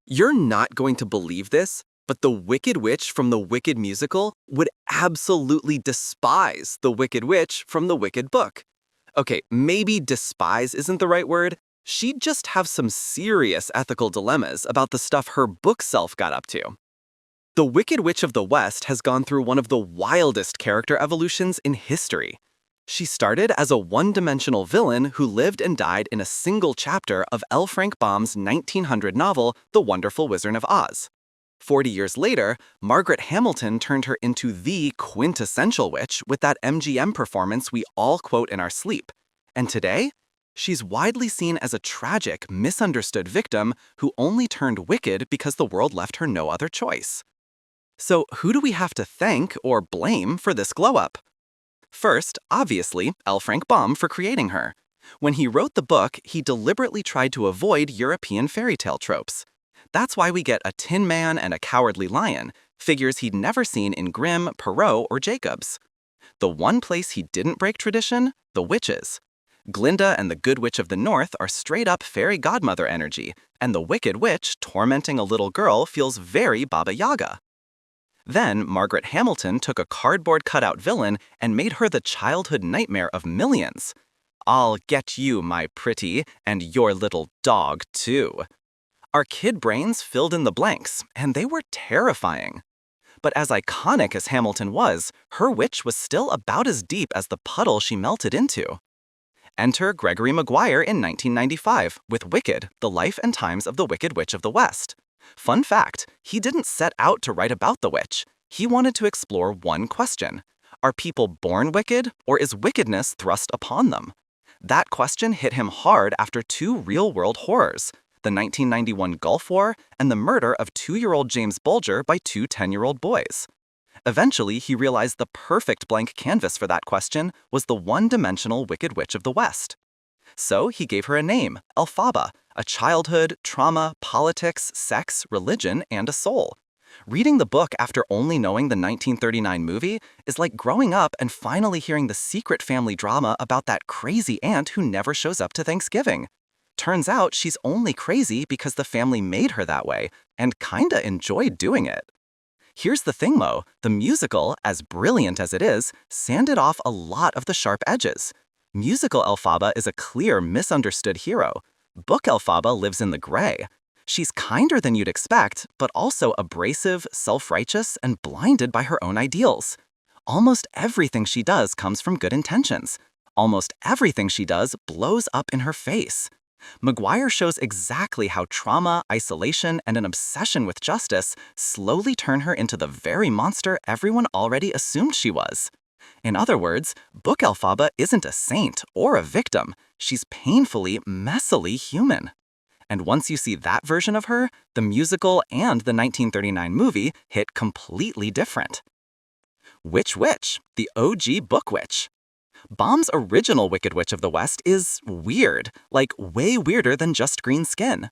You're not going to believe this, but the Wicked Witch from the Wicked musical would absolutely despise the Wicked Witch from the Wicked book. Okay, maybe despise isn't the right word. She'd just have some serious ethical dilemmas about the stuff her book self got up to. The Wicked Witch of the West has gone through one of the wildest character evolutions in history. She started as a one-dimensional villain who lived and died in a single chapter of L. Frank Baum's 1900 novel, The Wonderful Wizard of Oz. 40 years later, Margaret Hamilton turned her into the quintessential witch with that MGM performance we all quote in our sleep. And today, she's widely seen as a tragic, misunderstood victim who only turned wicked because the world left her no other choice. So who do we have to thank or blame for this glow-up? First, obviously, L. Frank Baum for creating her. When he wrote the book, he deliberately tried to avoid European fairy tale tropes. That's why we get a Tin Man and a Cowardly Lion, figures he'd never seen in Grimm, Perrault, or Jacobs. The one place he didn't break tradition? The witches. Glinda and the Good Witch of the North are straight-up fairy godmother energy, and the Wicked Witch tormenting a little girl feels very Baba Yaga. Then, Margaret Hamilton took a cardboard cutout villain and made her the childhood nightmare of millions. I'll get you, my pretty, and your little dog, too. Our kid brains filled in the blanks, and they were terrifying. But as iconic as Hamilton was, her witch was still about as deep as the puddle she melted into. Enter Gregory Maguire in 1995 with Wicked, The Life and Times of the Wicked Witch of the West. Fun fact, he didn't set out to write about the witch. He wanted to explore one question. Are people born wicked, or is wickedness thrust upon them? That question hit him hard after two real-world horrors, the 1991 Gulf War and the murder of 2-year-old James Bulger by two 10-year-old boys. Eventually, he realized the perfect blank canvas for that question was the one-dimensional Wicked Witch of the West. So he gave her a name, Elphaba, a childhood, trauma, politics, sex, religion, and a soul. Reading the book after only knowing the 1939 movie is like growing up and finally hearing the secret family drama about that crazy aunt who never shows up to Thanksgiving. Turns out she's only crazy because the family made her that way, and kinda enjoyed doing it. Here's the thing though, the musical, as brilliant as it is, sanded off a lot of the sharp edges. Musical Elphaba is a clear, misunderstood hero. Book Elphaba lives in the gray. She's kinder than you'd expect, but also abrasive, self-righteous, and blinded by her own ideals. Almost everything she does comes from good intentions. Almost everything she does blows up in her face. Maguire shows exactly how trauma, isolation, and an obsession with justice slowly turn her into the very monster everyone already assumed she was. In other words, Book Elphaba isn't a saint or a victim. She's painfully, messily human. And once you see that version of her, the musical and the 1939 movie hit completely different. Witch Witch, the OG Book Witch. Baum's original Wicked Witch of the West is weird, like way weirder than just green skin.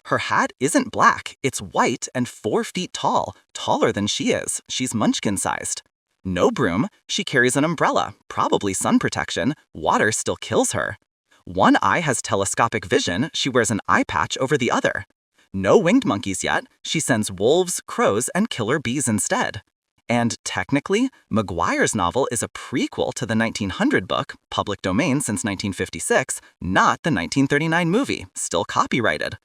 Her hat isn't black, it's white and 4 feet tall, taller than she is. She's Munchkin-sized. No broom, she carries an umbrella, probably sun protection. Water still kills her. One eye has telescopic vision, she wears an eye patch over the other. No winged monkeys yet, she sends wolves, crows, and killer bees instead. And technically, Maguire's novel is a prequel to the 1900 book, public domain since 1956, not the 1939 movie, still copyrighted.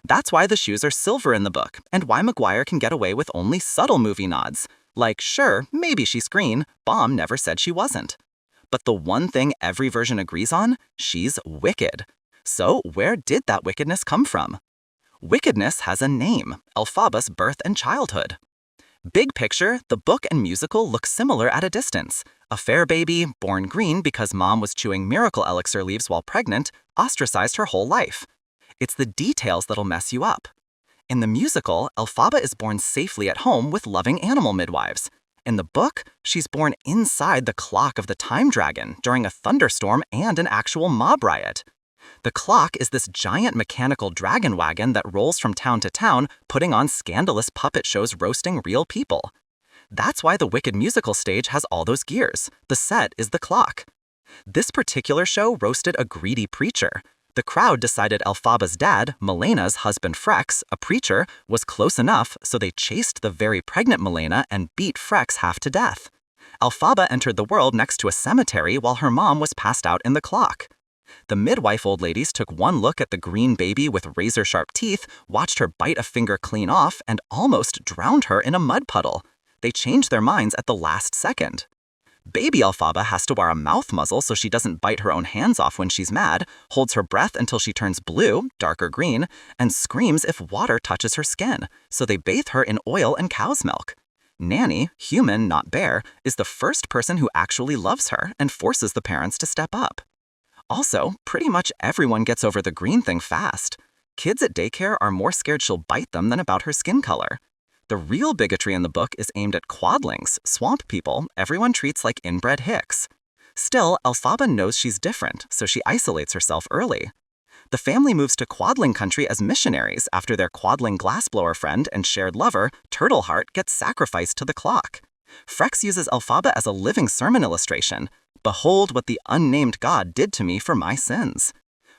That's why the shoes are silver in the book, and why Maguire can get away with only subtle movie nods. Like, sure, maybe she's green, Baum never said she wasn't. But the one thing every version agrees on, she's wicked. So where did that wickedness come from? Wickedness has a name, Elphaba's birth and childhood. Big picture, the book and musical look similar at a distance. A fair baby, born green because mom was chewing miracle elixir leaves while pregnant, ostracized her whole life. It's the details that'll mess you up. In the musical, Elphaba is born safely at home with loving animal midwives. In the book, she's born inside the clock of the Time Dragon during a thunderstorm and an actual mob riot. The clock is this giant mechanical dragon wagon that rolls from town to town, putting on scandalous puppet shows roasting real people. That's why the Wicked musical stage has all those gears. The set is the clock. This particular show roasted a greedy preacher. The crowd decided Elphaba's dad, Melena's husband Frex, a preacher, was close enough, so they chased the very pregnant Melena and beat Frex half to death. Elphaba entered the world next to a cemetery while her mom was passed out in the clock. The midwife old ladies took one look at the green baby with razor-sharp teeth, watched her bite a finger clean off, and almost drowned her in a mud puddle. They changed their minds at the last second. Baby Elphaba has to wear a mouth muzzle so she doesn't bite her own hands off when she's mad, holds her breath until she turns blue, dark or green, and screams if water touches her skin, so they bathe her in oil and cow's milk. Nanny, human, not bear, is the first person who actually loves her and forces the parents to step up. Also, pretty much everyone gets over the green thing fast. Kids at daycare are more scared she'll bite them than about her skin color. The real bigotry in the book is aimed at quadlings, swamp people everyone treats like inbred hicks. Still, Elphaba knows she's different, so she isolates herself early. The family moves to Quadling country as missionaries after their Quadling glassblower friend and shared lover, Turtleheart, gets sacrificed to the clock. Frex uses Elphaba as a living sermon illustration. Behold what the unnamed God did to me for my sins.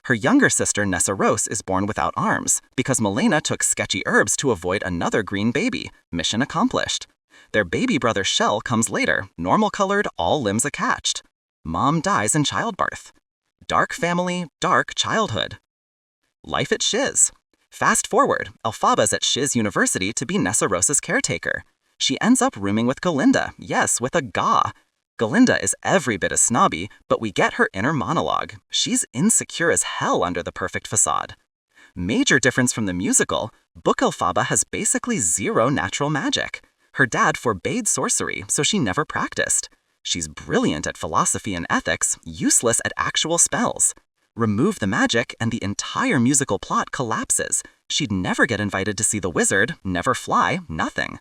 Her younger sister Nessarose is born without arms because Melena took sketchy herbs to avoid another green baby. Mission accomplished. Their baby brother Shell comes later, normal-colored, all limbs attached. Mom dies in childbirth. Dark family, dark childhood. Life at Shiz. Fast forward, Elphaba's at Shiz University to be Nessarose's caretaker. She ends up rooming with Galinda, yes, with a Ga. Galinda is every bit as snobby, but we get her inner monologue. She's insecure as hell under the perfect facade. Major difference from the musical, Book Elphaba has basically zero natural magic. Her dad forbade sorcery, so she never practiced. She's brilliant at philosophy and ethics, useless at actual spells. Remove the magic and the entire musical plot collapses. She'd never get invited to see the wizard, never fly, nothing.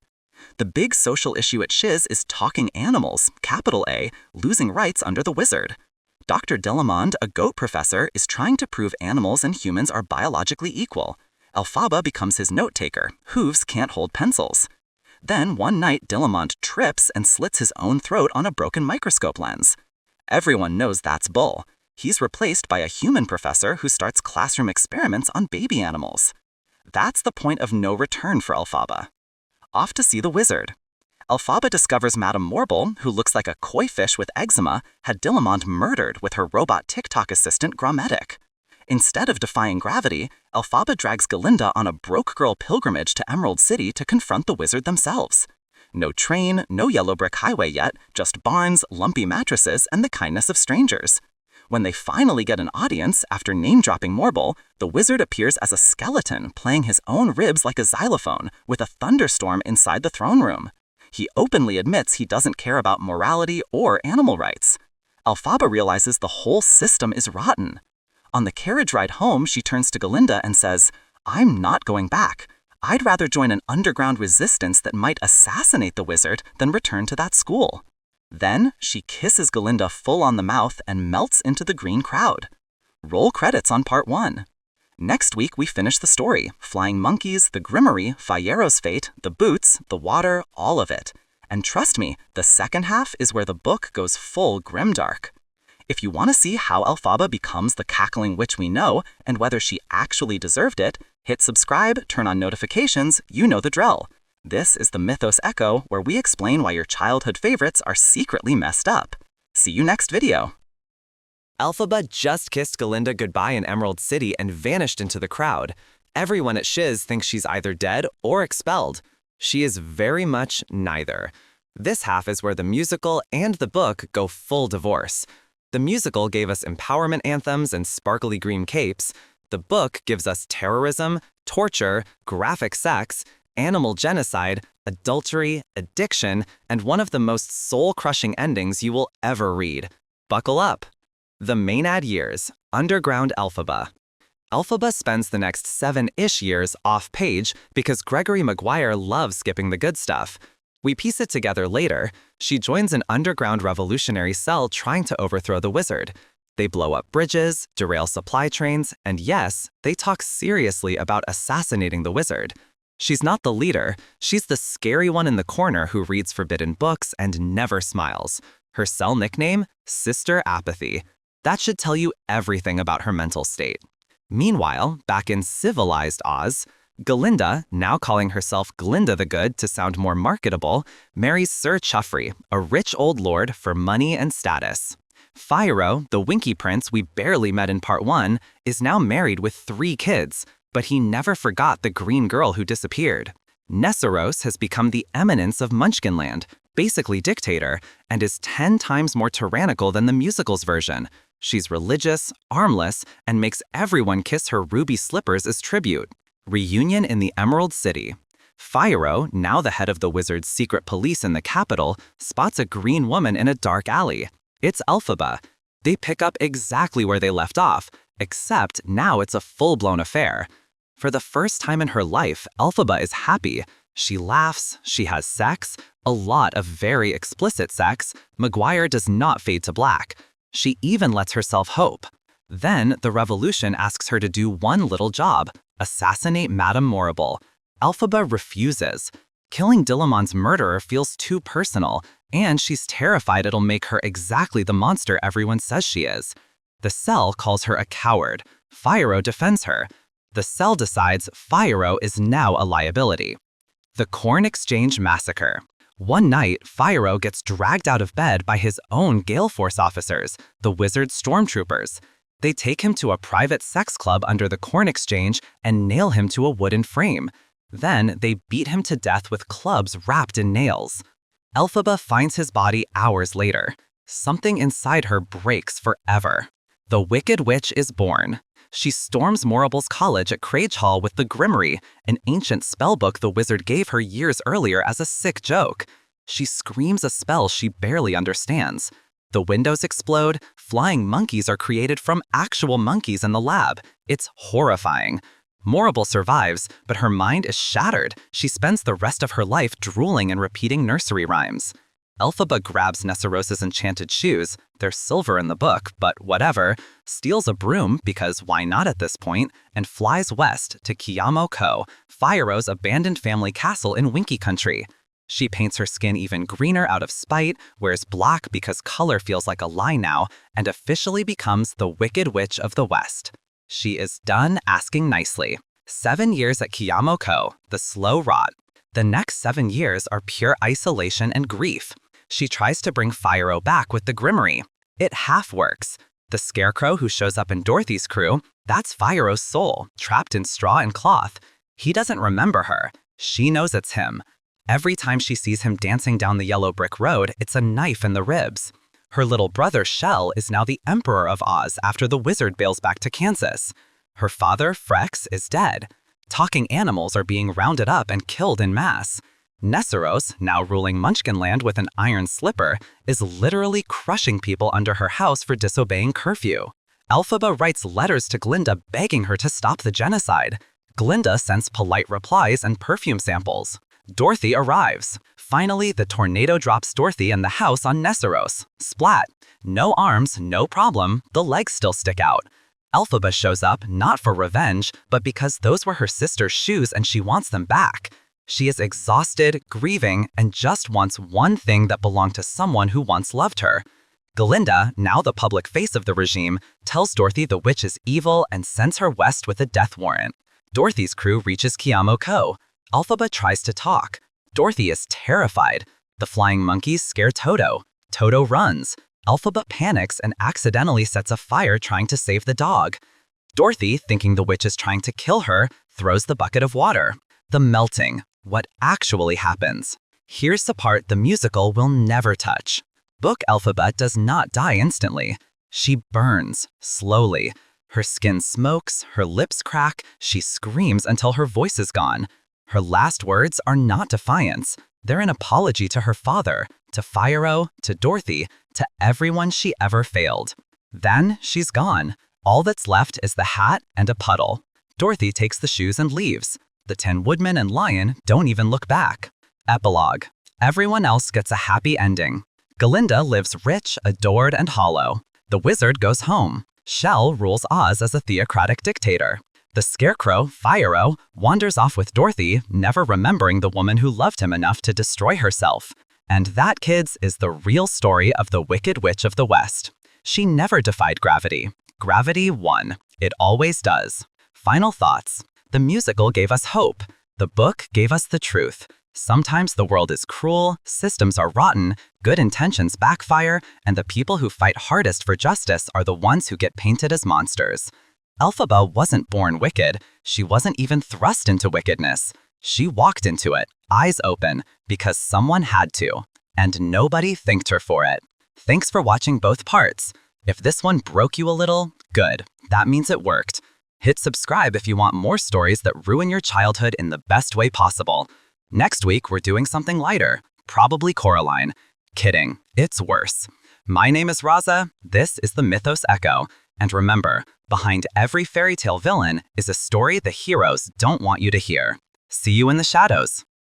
The big social issue at Shiz is talking animals, capital A, losing rights under the wizard. Dr. Dillamond, a goat professor, is trying to prove animals and humans are biologically equal. Elphaba becomes his note-taker. Hooves can't hold pencils. Then one night Dillamond trips and slits his own throat on a broken microscope lens. Everyone knows that's bull. He's replaced by a human professor who starts classroom experiments on baby animals. That's the point of no return for Elphaba. Off to see the wizard. Elphaba discovers Madame Morble, who looks like a koi fish with eczema, had Dillamond murdered with her robot TikTok assistant Grommetic. Instead of defying gravity, Elphaba drags Galinda on a broke girl pilgrimage to Emerald City to confront the wizard themselves. No train, no yellow brick highway yet, just barns, lumpy mattresses, and the kindness of strangers. When they finally get an audience, after name-dropping Morble, the wizard appears as a skeleton playing his own ribs like a xylophone, with a thunderstorm inside the throne room. He openly admits he doesn't care about morality or animal rights. Elphaba realizes the whole system is rotten. On the carriage ride home, she turns to Galinda and says, "I'm not going back. I'd rather join an underground resistance that might assassinate the wizard than return to that school." Then, she kisses Galinda full on the mouth and melts into the green crowd. Roll credits on part 1. Next week, we finish the story. Flying monkeys, the Grimmery, Fiero's fate, the boots, the water, all of it. And trust me, the second half is where the book goes full grimdark. If you want to see how Elphaba becomes the cackling witch we know, and whether she actually deserved it, hit subscribe, turn on notifications, you know the drill. This is the Mythos Echo, where we explain why your childhood favorites are secretly messed up. See you next video. Elphaba just kissed Galinda goodbye in Emerald City and vanished into the crowd. Everyone at Shiz thinks she's either dead or expelled. She is very much neither. This half is where the musical and the book go full divorce. The musical gave us empowerment anthems and sparkly green capes. The book gives us terrorism, torture, graphic sex, animal genocide, adultery, addiction, and one of the most soul-crushing endings you will ever read. Buckle up. The Maenad years, Underground Elphaba. Elphaba spends the next 7-ish years off-page because Gregory Maguire loves skipping the good stuff. We piece it together later. She joins an underground revolutionary cell trying to overthrow the wizard. They blow up bridges, derail supply trains, and yes, they talk seriously about assassinating the wizard. She's not the leader, she's the scary one in the corner who reads forbidden books and never smiles. Her cell nickname? Sister Apathy. That should tell you everything about her mental state. Meanwhile, back in civilized Oz, Glinda, now calling herself Glinda the Good to sound more marketable, marries Sir Chuffrey, a rich old lord, for money and status. Fyro, the Winky Prince we barely met in Part 1, is now married with 3 kids, but he never forgot the green girl who disappeared. Nessarose has become the eminence of Munchkinland, basically dictator, and is 10 times more tyrannical than the musical's version. She's religious, armless, and makes everyone kiss her ruby slippers as tribute. Reunion in the Emerald City. Fyro, now the head of the wizard's secret police in the capital, spots a green woman in a dark alley. It's Elphaba. They pick up exactly where they left off, except now it's a full-blown affair. For the first time in her life, Elphaba is happy. She laughs, she has sex, a lot of very explicit sex. Maguire does not fade to black. She even lets herself hope. Then the Revolution asks her to do one little job: assassinate Madame Morrible. Elphaba refuses. Killing Dillamon's murderer feels too personal, and she's terrified it'll make her exactly the monster everyone says she is. The Cell calls her a coward. Fyro defends her. The Cell decides Fyro is now a liability. The Corn Exchange Massacre. One night, Fyro gets dragged out of bed by his own Gale Force officers, the wizard stormtroopers. They take him to a private sex club under the Corn Exchange and nail him to a wooden frame. Then they beat him to death with clubs wrapped in nails. Elphaba finds his body hours later. Something inside her breaks forever. The Wicked Witch is born. She storms Morrible's college at Crage Hall with the Grimoire, an ancient spellbook the wizard gave her years earlier as a sick joke. She screams a spell she barely understands. The windows explode, flying monkeys are created from actual monkeys in the lab. It's horrifying. Morrible survives, but her mind is shattered. She spends the rest of her life drooling and repeating nursery rhymes. Elphaba grabs Nessarose's enchanted shoes, they're silver in the book, but whatever, steals a broom, because why not at this point, and flies west to Kiamo Ko, Fyro's abandoned family castle in Winky Country. She paints her skin even greener out of spite, wears black because color feels like a lie now, and officially becomes the Wicked Witch of the West. She is done asking nicely. 7 years at Kiamo Ko, the slow rot. The next 7 years are pure isolation and grief. She tries to bring Fyro back with the Grimoire. It half works. The Scarecrow who shows up in Dorothy's crew, that's Fyro's soul, trapped in straw and cloth. He doesn't remember her. She knows it's him. Every time she sees him dancing down the yellow brick road, it's a knife in the ribs. Her little brother, Shell, is now the Emperor of Oz after the wizard bails back to Kansas. Her father, Frex, is dead. Talking animals are being rounded up and killed in mass. Nessarose, now ruling Munchkinland with an iron slipper, is literally crushing people under her house for disobeying curfew. Elphaba writes letters to Glinda begging her to stop the genocide. Glinda sends polite replies and perfume samples. Dorothy arrives. Finally, the tornado drops Dorothy and the house on Nessarose. Splat. No arms, no problem, the legs still stick out. Elphaba shows up not for revenge, but because those were her sister's shoes and she wants them back. She is exhausted, grieving, and just wants one thing that belonged to someone who once loved her. Glinda, now the public face of the regime, tells Dorothy the witch is evil and sends her west with a death warrant. Dorothy's crew reaches Kiamo Ko. Elphaba tries to talk. Dorothy is terrified. The flying monkeys scare Toto. Toto runs. Elphaba panics and accidentally sets a fire trying to save the dog. Dorothy, thinking the witch is trying to kill her, throws the bucket of water. The melting. What actually happens? Here's the part the musical will never touch. Book Elphaba does not die instantly. She burns, slowly. Her skin smokes, her lips crack, she screams until her voice is gone. Her last words are not defiance. They're an apology to her father, to Fyro, to Dorothy, to everyone she ever failed. Then she's gone. All that's left is the hat and a puddle. Dorothy takes the shoes and leaves. The Tin Woodman and Lion don't even look back. Epilogue. Everyone else gets a happy ending. Glinda lives rich, adored, and hollow. The wizard goes home. Shell rules Oz as a theocratic dictator. The Scarecrow, Fyro, wanders off with Dorothy, never remembering the woman who loved him enough to destroy herself. And that, kids, is the real story of the Wicked Witch of the West. She never defied gravity. Gravity won. It always does. Final thoughts. The musical gave us hope. The book gave us the truth. Sometimes the world is cruel, systems are rotten, good intentions backfire, and the people who fight hardest for justice are the ones who get painted as monsters. Elphaba wasn't born wicked. She wasn't even thrust into wickedness. She walked into it, eyes open, because someone had to. And nobody thanked her for it. Thanks for watching both parts. If this one broke you a little, good. That means it worked. Hit subscribe if you want more stories that ruin your childhood in the best way possible. Next week, we're doing something lighter. Probably Coraline. Kidding. It's worse. My name is Raza. This is the Mythos Echo. And remember, behind every fairy tale villain is a story the heroes don't want you to hear. See you in the shadows.